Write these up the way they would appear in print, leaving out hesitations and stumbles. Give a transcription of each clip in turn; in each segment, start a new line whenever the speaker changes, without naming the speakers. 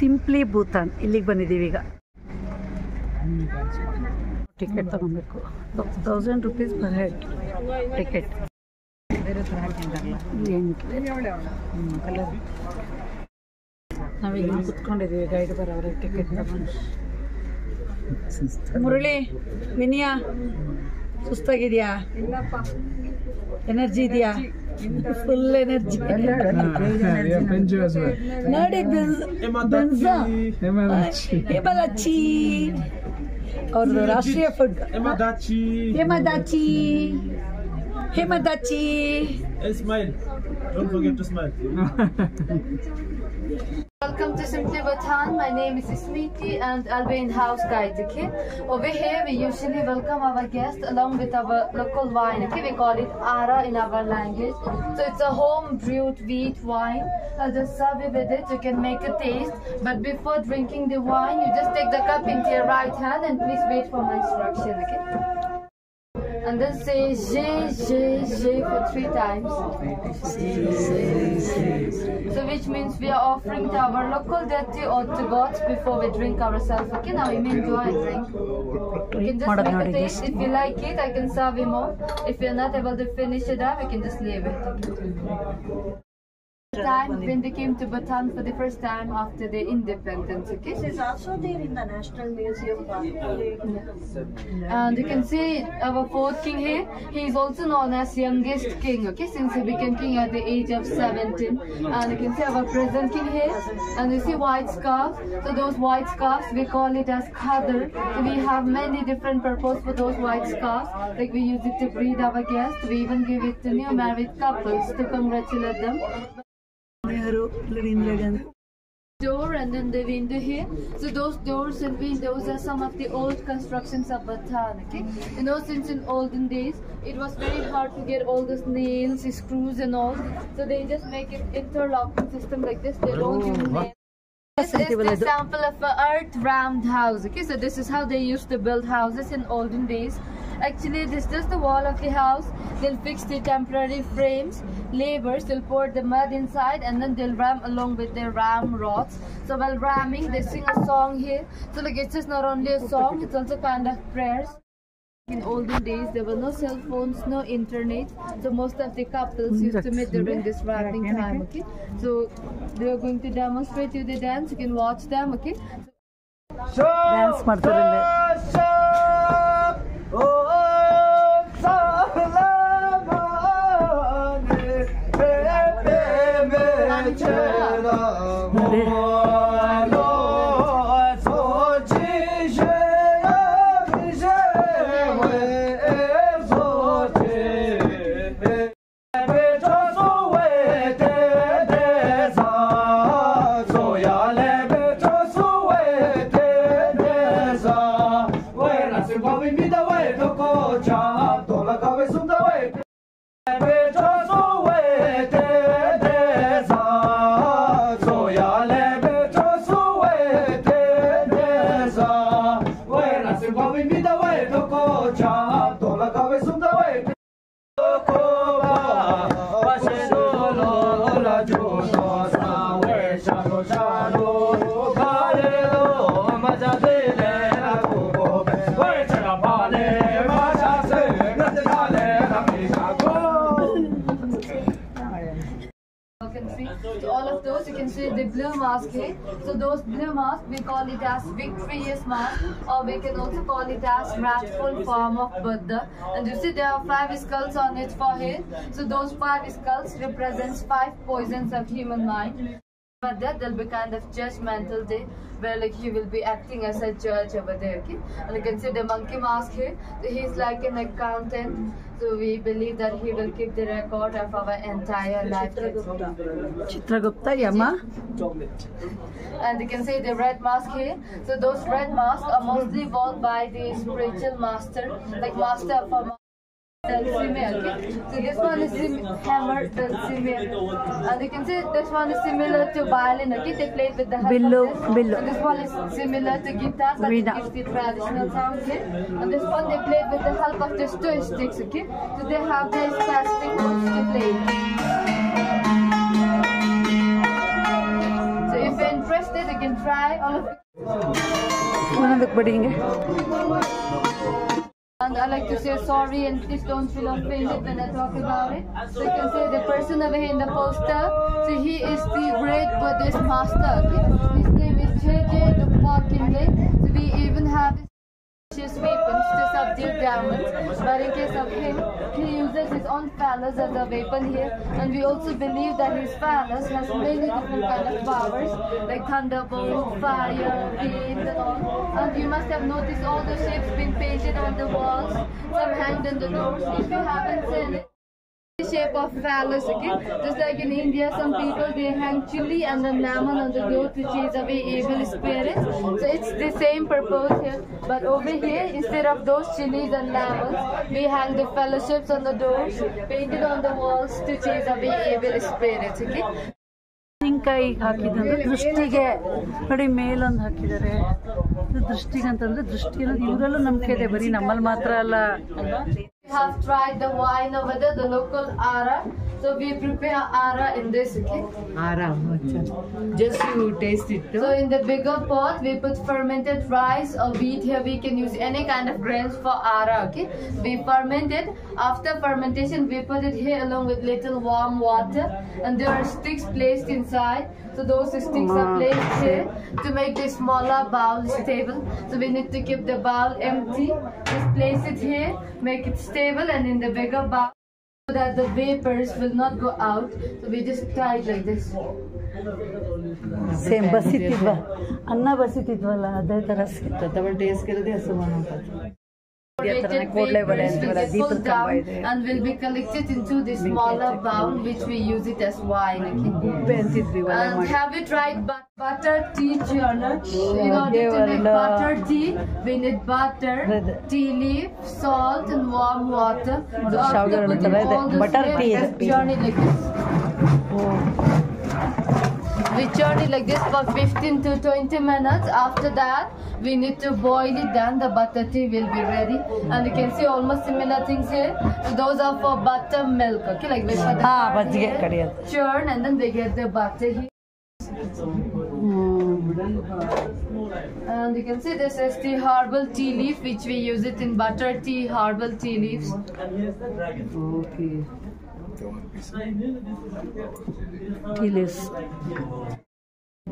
Simply Bhutan ಇಲ್ಲಿಗೆ ಬಂದಿದ್ದೀವಿ ಈಗ. ಟಿಕೆಟ್ ತಗೊಬೇಕು. 1000 rupees per head ಟಿಕೆಟ್. ನಾವೀಗ ಕುತ್ಕೊಂಡಿದ್ದೀವಿ, ಗೈಡ್ ಬರೋವ್ರಿಗೆ ಟಿಕೆಟ್ ತಗೊಂಡು. ಮುರಳಿ, ವಿನಯ ಸುಸ್ತಾಗಿದೆಯಾ? ಎನರ್ಜಿ ಇದೆಯಾ? ಫುಲ್ ಎನರ್ಜಿ ನೋಡಿ. ಹೇಮದಾಚಿ ಅವ್ರದ್ದು ರಾಷ್ಟ್ರೀಯ food. ಹೇಮದಾಚಿ.
Smile. Don't forget to smile.
Welcome to Simply Bhutan. My name is Smriti and I'll be in house guide. Okay. Over here we usually welcome our guests along with our local wine. Okay. We call it Ara in our language. So it's a home brewed wheat wine. I'll just serve you with it. You can make a taste. But before drinking the wine, you just take the cup into your right hand and please wait for my instruction. Okay. And then say J for 3 times. So which means we are offering to our local deity or to gods before we drink ourselves. Okay, now we may enjoy and drink. You can just make a taste. If you like it, I can serve you more. If you're not able to finish it up, you can just leave it. Okay? Time when they came to Bhutan for the first time after their independence. Okay,
This is also there in the National Museum Park.
and you can see our fourth king here. He is also known as youngest king. Okay, since he became king at the age of 17. And you can see our present king here, and you see white scarves. So those white scarves we call it as khadr. So we have many different purposes for those white scarves. Like we use it to greet our guests. We even give it to new married couples to congratulate them. Door and then the window here. So those doors and windows are some of the old constructions of Bhutan. Okay, you know, since in olden days it was very hard to get all those nails, screws and all. So they just make it interlocking system like this. They don't use nails. This is the example of an earth-rammed house. Okay, so this is how they used to build houses in olden days. Actually, this is the wall of the house. They'll fix the temporary frames. Laborers will pour the mud inside and then they'll ram along with their ram rods. So while ramming, they sing a song here. So like it's just not only a song, it's also kind of prayers. In olden days, there were no cell phones, no internet. So most of the couples used to meet during this wrapping time. Okay, so they are going to demonstrate you the dance. You can watch them. Okay.
Dance ಮಾಡ್ತಾರೆ.
So all of those you can see the blue mask here. So those blue masks we call it as victorious mask, or we can also call it as wrathful form of Buddha. And you see there are 5 skulls on its forehead. So those 5 skulls represents 5 poisons of human mind. But that there'll be kind of judgmental day where like he will be acting as a judge over there. Okay, and you can see the monkey mask here. So he's like an accountant. So we believe that he will keep the record of our entire life.
Chitragupta Yama.
And you can see the red mask here. So those red masks are mostly worn by the spiritual master, like master of our Dulcimer. Okay, so this one is hammer Dulcimer, and you can see this one is similar to violin. Okay, they play with the help of this. And this one is similar to guitar, but it gives the traditional sound here. And this one they play with the help of these 2 sticks. Okay, so they have their specific notes to play. So if you're interested, you can try
ಹಾಕ್ಬೇಡಿ ಹಿಂಗೆ.
And I like to say sorry and please don't feel offended when I talk about it. So you can say the person over here in the poster, so he is the great Buddhist master. Okay? His name is J.J. Dukpakinde. So we even have his weapons to subdue demons. But in case of him, he uses his own phallus as a weapon here. And we also believe that his phallus has many different kind of powers, like thunderbolt, fire, wind and all. And you must have noticed all the shapes being painted on the walls, some hanged on the doors. If you haven't seen it, the shape of phallus, okay? Just like in India, some people they hang chili and then lemon on the door to chase away evil spirits. So it's the same purpose here. But over here, instead of those chilies and lemons, we hang the fellowships on the doors, painted on the walls to chase away evil spirits, okay?
ತೆಂಗಿನಕಾಯಿ ಹಾಕಿದಂದ್ರೆ ದೃಷ್ಟಿಗೆ ನೋಡಿ ಮೇಲೊಂದು ಹಾಕಿದ್ದಾರೆ. ಇದು ದೃಷ್ಟಿಗೆ ಅಂತಂದ್ರೆ ದೃಷ್ಟಿ ಅನ್ನೋದು ಇವರಲ್ಲೂ ನಂಬಿಕೆ ಇದೆ, ಬರೀ ನಮ್ಮಲ್ಲಿ ಮಾತ್ರ ಅಲ್ಲ.
We have tried the wine over there, the local Ara. So we prepare Ara in this, okay?
Ara, just you taste it.
So in the bigger pot, we put fermented rice or wheat. Here we can use any kind of grains for Ara, okay? We ferment it. After fermentation, we put it here along with little warm water. And there are sticks placed inside. So those sticks are placed here to make the smaller bowl stable. So we need to keep the bowl empty. Just place it here, make it stable, and in the bigger bowl, so that the vapors will not go out. So we just tie it like this.
Same ಬಸಿತಿದ್ವಾ, ಅನ್ನ ಬಸಿತಿದ್ವಲ್ಲ ಅದೇ ಥರ
ತವಳ taste ಕೆಳದೆ ಹಸುವನ
and will be collected into the smaller bowl which we use it as wine. And have you tried butter tea journal? In order to make butter tea, we need butter, tea leaf, salt and warm water. So after putting all the
butter tea
journey like this. We churn it like this for 15 to 20 minutes. After that, we need to boil it. Then the butter tea will be ready. And you can see almost similar things here. So those are for buttermilk. Okay, like we put the here, churn, and then we get the butter here. And you can see this is the herbal tea leaf, which we use it in butter tea, herbal tea leaves.
Okay.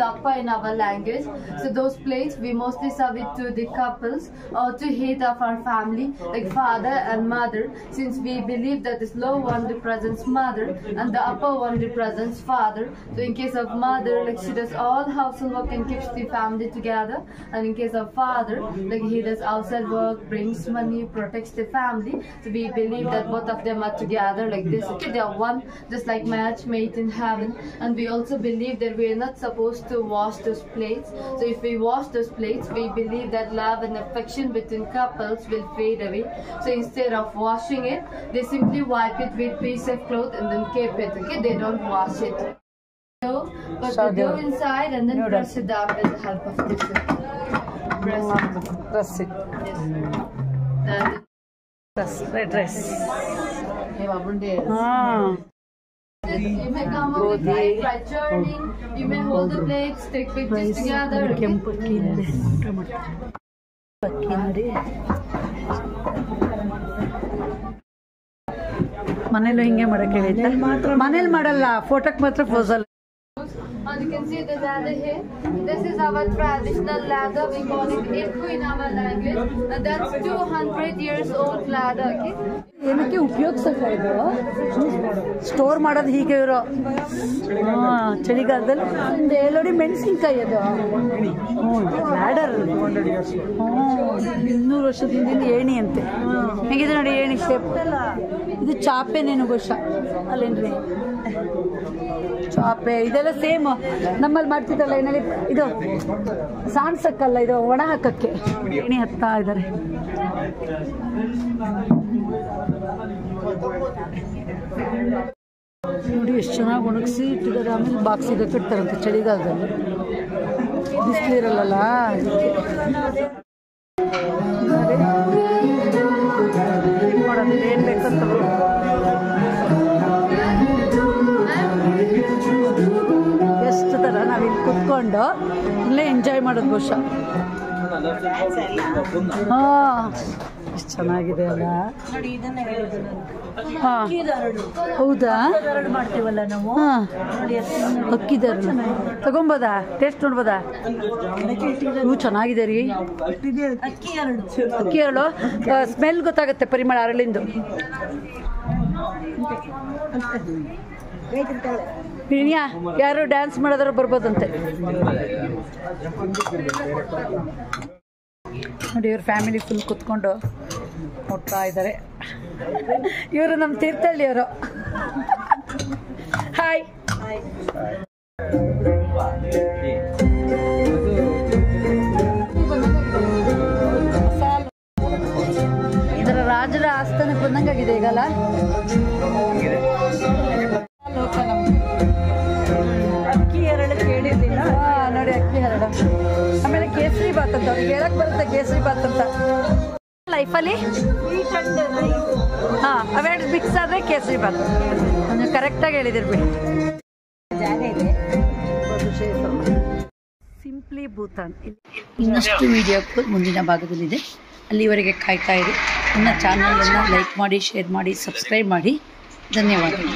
Dappa in our language. So those plates we mostly serve it to the couples or to head of our family, like father and mother, since we believe that this lower one represents mother and the upper one represents father. So in case of mother, like she does all household work and keeps the family together, and in case of father, like he does outside work, brings money, protects the family. So we believe that both of them are together like this. Okay, they are one, just like match made in heaven. And we also believe that we are not supposed to wash those plates. So if we wash those plates, we believe that love and affection between couples will fade away. So instead of washing it, they simply wipe it with piece of cloth and then keep it. Okay, they don't wash it. So put the dough inside and then press it down with the help of this.
Press it.
And
Press.
you may come up with like try churning. You may hold the plates, take pictures together.
ಕೆಂಪು ಅಕ್ಕಿ ನೋಡಿ ಮನೇಲೂ ಹಿಂಗೆ ಮಾಡಕ್ಕೆ ಹೇಳಿದ್ದೆ. ಮನೇಲಿ ಮಾಡಲ್ಲ, ಫೋಟೋಕ್ಕೆ ಮಾತ್ರ ಪೋಸಲ್ಲ.
And you can see the ladder here. This is our traditional ladder. We call it Ekku in our language. And that's 200 years old ladder. Okay?
ಏನಕ್ಕೆ ಉಪಯೋಗಿಸಲ್ಲ ಇದು? ಸ್ಟೋರ್ ಮಾಡೋದು ಹೀಗೆ ಇವರು. ಚಳಿಗಾಲದಲ್ಲಿ ನೋಡಿ ಮೆಣಸಿನ್ಕಾಯಿ ಅದು. ಲ್ಯಾಡರ್ 200 ವರ್ಷದ ಹಿಂದಿನ ಏಣಿ ಅಂತೆ. ಹೇಗಿದೆ ನೋಡಿ ಏಣಿ ಶೇಪ್. ಇದು ಚಾಪೆನೇನು ಬಹುಶಃ ಅಲ್ಲೇನ್ರಿ? ಚಾಪೆ ಇದೆಲ್ಲ ಸೇಮ್ ನಮ್ಮಲ್ಲಿ ಮಾಡ್ತಿದ್ದಲ್ಲ ಏನಲ್ಲಿ ಇದು ಸಾಣ್ಸಕ್ಕಲ್ಲ, ಇದು ಒಣ ಹಾಕಕ್ಕೆ ಏಣಿ ಹತ್ತಾ ಇದ್ದಾರೆ. ನೋಡಿ ಎಷ್ಟು ಚೆನ್ನಾಗಿ ಒಣಗಿಸಿ ಇಟ್ಟಿದ್ದಾರೆ. ಆಮೇಲೆ ಬಾಕ್ಸಿಗೆ ಕಟ್ತಾರಂತೆ ಚಳಿಗಾಲದಲ್ಲಿ, ಬಿಸಿಲಿರಲ್ಲ. ಮಾಡೋದು ಏನು ಬೇಕಂತ ಎಷ್ಟು ಥರ ನಾವಿಲ್ಲಿ ಕುತ್ಕೊಂಡು ಇಲ್ಲೇ ಎಂಜಾಯ್ ಮಾಡೋದು ಬಹುಶಃ. ಹಾಂ ಎಷ್ಟು ಚೆನ್ನಾಗಿದೆ ಅಲ್ಲ.
ನೋಡಿ ಇದನ್ನೇ ಹೇಳಿದ್ದು ನಾನು.
ಹಾಂ
ಅಕ್ಕಿದರಡು.
ಹೌದಾ?
ಅಕ್ಕಿದರಡು ಮಾಡ್ತೀವಲ್ಲ ನಾವು.
ಹಾಂ
ನೋಡಿ
ಅಕ್ಕಿದಾರ ತಗೊಂಬೋದಾ? ಟೇಸ್ಟ್ ನೋಡ್ಬೋದಾ? ಇವು ಚೆನ್ನಾಗಿದೆ ರೀ.
ಅಕ್ಕಿ ಎರಡು.
ಅಕ್ಕಿ ಹೇಳು, ಸ್ಮೆಲ್ ಗೊತ್ತಾಗುತ್ತೆ, ಪರಿಮಳ ಅರಳಿಂದು. ಇನ್ಯಾ ಯಾರು ಡ್ಯಾನ್ಸ್ ಮಾಡಿದ್ರು ಬರ್ಬೋದಂತೆ. ನೋಡಿ ಇವ್ರ ಫ್ಯಾಮಿಲಿ ಫುಲ್ ಕುತ್ಕೊಂಡು ನೋಡ್ತಾ ಇದ್ದಾರೆ. ಇವರು ನಮ್ಮ ತೀರ್ಥಹಳ್ಳಿಯವರು. ಹಾಯ್. ಇದರ ರಾಜರ ಆಸ್ಥಾನಕ್ಕೆ ಬಂದಂಗಾಗಿದೆ ಈಗಲ್ಲ.
ಅಕ್ಕಿ ಎರಡು ಕೇಳಿರ್ಲಿಲ್ಲ.
ನೋಡಿ ಅಕ್ಕಿ ಹರಡ. ಆಮೇಲೆ ಕೇಸರಿ ಬಾತ್ ಅಂತ ಅವ್ರಿಗೆ ಹೇಳಕ್ ಬರುತ್ತೆ, ಕೇಸರಿ ಬಾತ್ ಅಂತ. ಲೈಫಲ್ಲಿ ಹಾಂ ಅವೆರಡು ಮಿಕ್ಸ್ ಆದರೆ ಕೇಸರಿ ಬಾತ್. ನೀವು ಕರೆಕ್ಟಾಗಿ ಹೇಳಿದಿರಿ ಬಿಡಿ.
ಜಾಗ ಇದೆ.
ಸಿಂಪ್ಲಿ ಭೂತಾನ್. ಇನ್ನಷ್ಟು ವಿಡಿಯೋ ಮುಂದಿನ ಭಾಗದಲ್ಲಿದೆ, ಅಲ್ಲಿವರೆಗೆ ಕಾಯ್ತಾ ಇರಿ. ನನ್ನ ಚಾನಲನ್ನು ಲೈಕ್ ಮಾಡಿ, ಶೇರ್ ಮಾಡಿ, ಸಬ್ಸ್ಕ್ರೈಬ್ ಮಾಡಿ. ಧನ್ಯವಾದಗಳು.